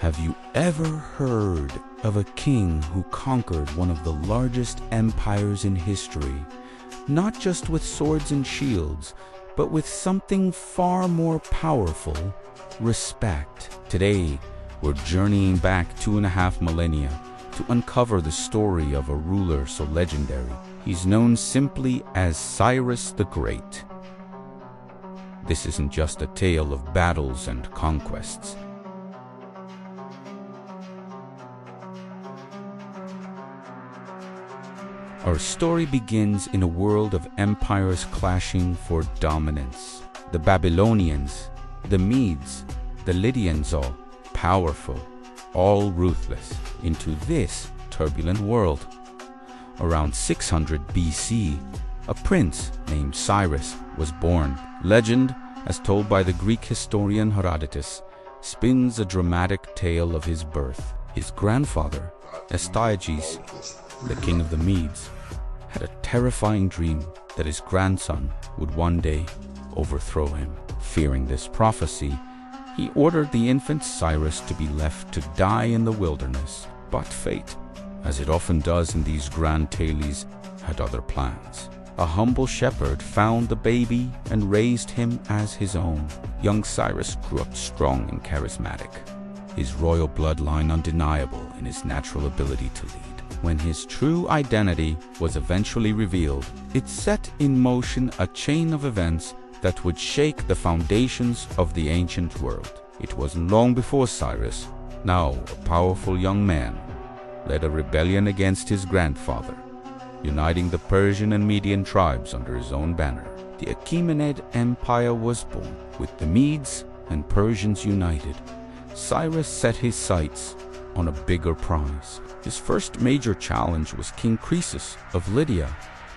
Have you ever heard of a king who conquered one of the largest empires in history, not just with swords and shields, but with something far more powerful: respect? Today, we're journeying back 2.5 millennia to uncover the story of a ruler so legendary. He's known simply as Cyrus the Great. This isn't just a tale of battles and conquests. Our story begins in a world of empires clashing for dominance. The Babylonians, the Medes, the Lydians, all powerful, all ruthless, into this turbulent world. Around 600 BC, a prince named Cyrus was born. Legend, as told by the Greek historian Herodotus, spins a dramatic tale of his birth. His grandfather, Astyages, the king of the Medes, had a terrifying dream that his grandson would one day overthrow him. Fearing this prophecy, he ordered the infant Cyrus to be left to die in the wilderness. But fate, as it often does in these grand tales, had other plans. A humble shepherd found the baby and raised him as his own. Young Cyrus grew up strong and charismatic, his royal bloodline undeniable in his natural ability to lead. When his true identity was eventually revealed, it set in motion a chain of events that would shake the foundations of the ancient world. It wasn't long before Cyrus, now a powerful young man, led a rebellion against his grandfather, uniting the Persian and Median tribes under his own banner. The Achaemenid Empire was born. With the Medes and Persians united, Cyrus set his sights on a bigger prize. His first major challenge was King Croesus of Lydia,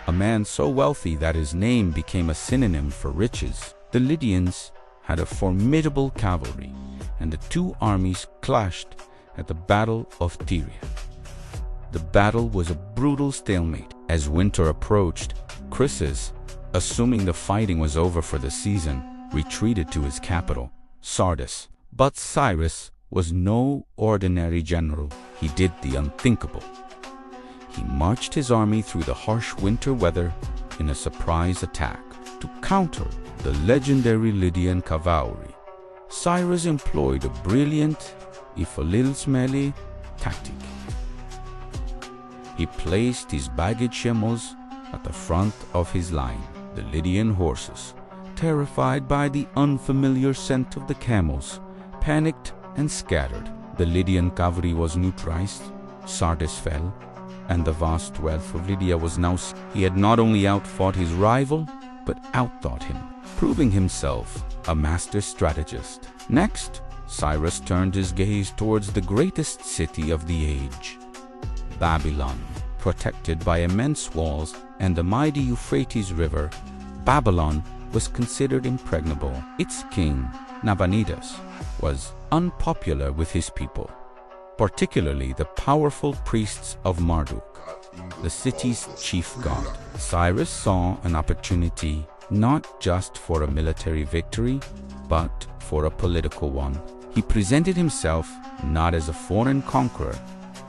a man so wealthy that his name became a synonym for riches. The Lydians had a formidable cavalry, and the two armies clashed at the Battle of Tyria. The battle was a brutal stalemate. As winter approached, Croesus, assuming the fighting was over for the season, retreated to his capital, Sardis. But Cyrus was no ordinary general. He did the unthinkable. He marched his army through the harsh winter weather in a surprise attack. To counter the legendary Lydian cavalry, Cyrus employed a brilliant, if a little smelly, tactic. He placed his baggage camels at the front of his line. The Lydian horses, terrified by the unfamiliar scent of the camels, panicked and scattered. The Lydian cavalry was neutralized, Sardis fell, and the vast wealth of Lydia was now. He had not only outfought his rival, but outthought him, proving himself a master strategist. Next, Cyrus turned his gaze towards the greatest city of the age, Babylon. Protected by immense walls and the mighty Euphrates River, Babylon was considered impregnable. Its king, Nabonidus, was unpopular with his people, particularly the powerful priests of Marduk, the city's chief god. Cyrus saw an opportunity not just for a military victory, but for a political one. He presented himself not as a foreign conqueror,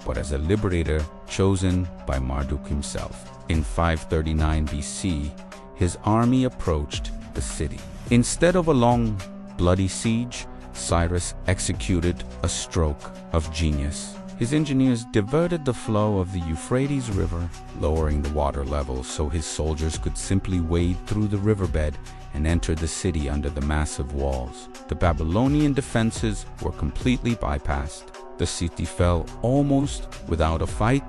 but as a liberator chosen by Marduk himself. In 539 BC, his army approached the city. Instead of a long, bloody siege, Cyrus executed a stroke of genius. His engineers diverted the flow of the Euphrates River, lowering the water level so his soldiers could simply wade through the riverbed and enter the city under the massive walls. The Babylonian defenses were completely bypassed. The city fell almost without a fight,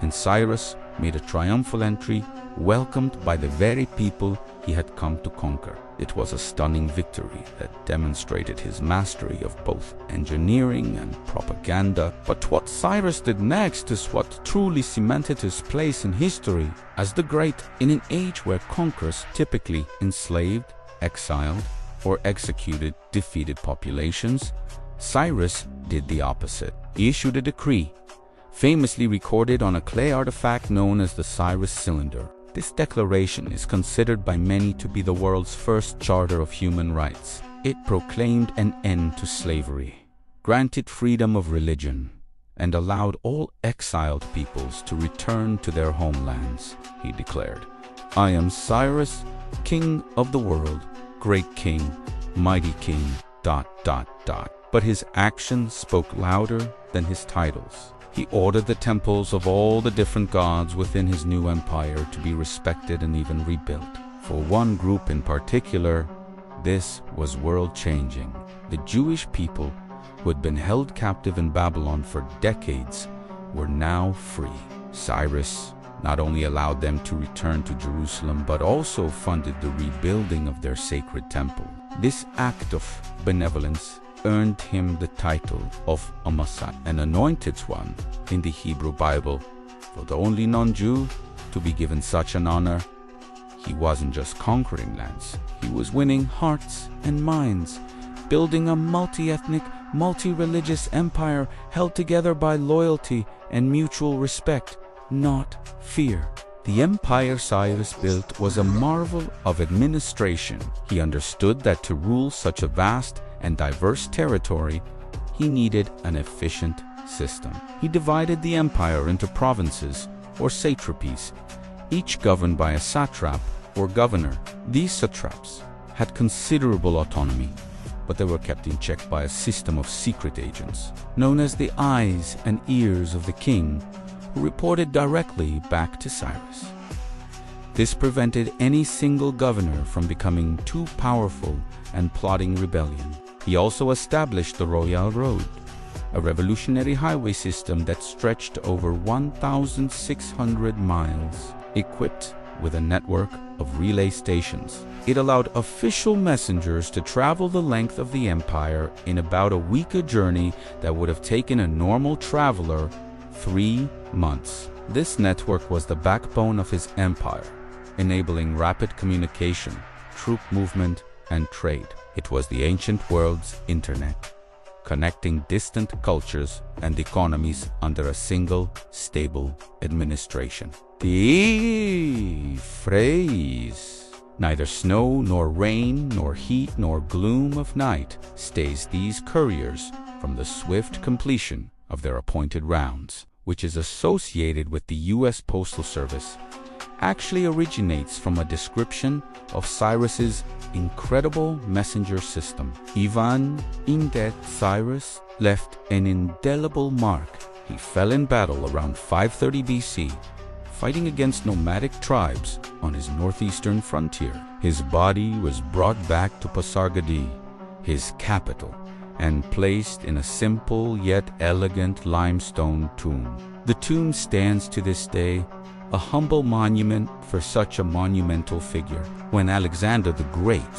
and Cyrus made a triumphal entry, welcomed by the very people he had come to conquer. It was a stunning victory that demonstrated his mastery of both engineering and propaganda. But what Cyrus did next is what truly cemented his place in history as the Great. In an age where conquerors typically enslaved, exiled, or executed defeated populations, Cyrus did the opposite. He issued a decree, famously recorded on a clay artifact known as the Cyrus Cylinder. This declaration is considered by many to be the world's first charter of human rights. It proclaimed an end to slavery, granted freedom of religion, and allowed all exiled peoples to return to their homelands. He declared, "I am Cyrus, king of the world, great king, mighty king, ... But his actions spoke louder than his titles. He ordered the temples of all the different gods within his new empire to be respected and even rebuilt. For one group in particular, this was world-changing. The Jewish people, who had been held captive in Babylon for decades, were now free. Cyrus not only allowed them to return to Jerusalem, but also funded the rebuilding of their sacred temple. This act of benevolence earned him the title of a Messiah, an anointed one in the Hebrew Bible. For the only non-Jew to be given such an honor, he wasn't just conquering lands, he was winning hearts and minds, building a multi-ethnic, multi-religious empire held together by loyalty and mutual respect, not fear. The empire Cyrus built was a marvel of administration. He understood that to rule such a vast and diverse territory, he needed an efficient system. He divided the empire into provinces or satrapies, each governed by a satrap or governor. These satraps had considerable autonomy, but they were kept in check by a system of secret agents, known as the eyes and ears of the king, who reported directly back to Cyrus. This prevented any single governor from becoming too powerful and plotting rebellion. He also established the Royal Road, a revolutionary highway system that stretched over 1,600 miles, equipped with a network of relay stations. It allowed official messengers to travel the length of the empire in about a week journey that would have taken a normal traveler 3 months. This network was the backbone of his empire, enabling rapid communication, troop movement, and trade. It was the ancient world's internet, connecting distant cultures and economies under a single, stable administration. The phrase, "Neither snow nor rain nor heat nor gloom of night stays these couriers from the swift completion of their appointed rounds," which is associated with the U.S. Postal Service, actually originates from a description of Cyrus's incredible messenger system. Even in death, Cyrus left an indelible mark. He fell in battle around 530 BC, fighting against nomadic tribes on his northeastern frontier. His body was brought back to Pasargadae, his capital, and placed in a simple yet elegant limestone tomb. The tomb stands to this day, a humble monument for such a monumental figure. When Alexander the Great,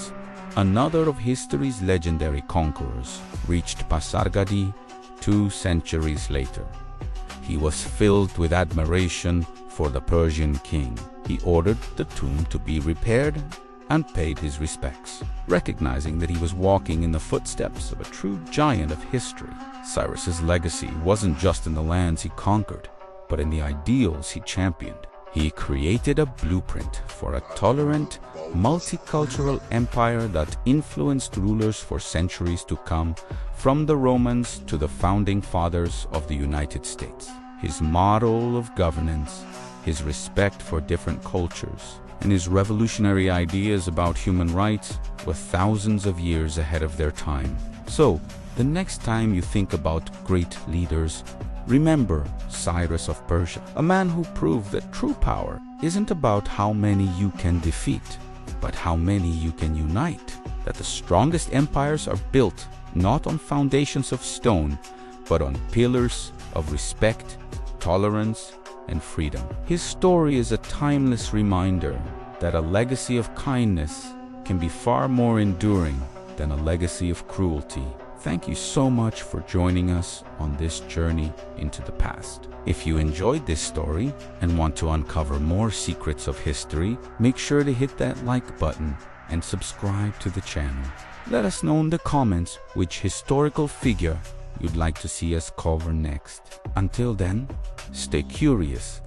another of history's legendary conquerors, reached Pasargadae 2 centuries later, he was filled with admiration for the Persian king. He ordered the tomb to be repaired and paid his respects, recognizing that he was walking in the footsteps of a true giant of history. Cyrus's legacy wasn't just in the lands he conquered, but in the ideals he championed. He created a blueprint for a tolerant, multicultural empire that influenced rulers for centuries to come, from the Romans to the founding fathers of the United States. His model of governance, his respect for different cultures, and his revolutionary ideas about human rights were thousands of years ahead of their time. So, the next time you think about great leaders, remember Cyrus of Persia, a man who proved that true power isn't about how many you can defeat, but how many you can unite. That the strongest empires are built not on foundations of stone, but on pillars of respect, tolerance, and freedom. His story is a timeless reminder that a legacy of kindness can be far more enduring than a legacy of cruelty. Thank you so much for joining us on this journey into the past. If you enjoyed this story and want to uncover more secrets of history, make sure to hit that like button and subscribe to the channel. Let us know in the comments which historical figure you'd like to see us cover next. Until then, stay curious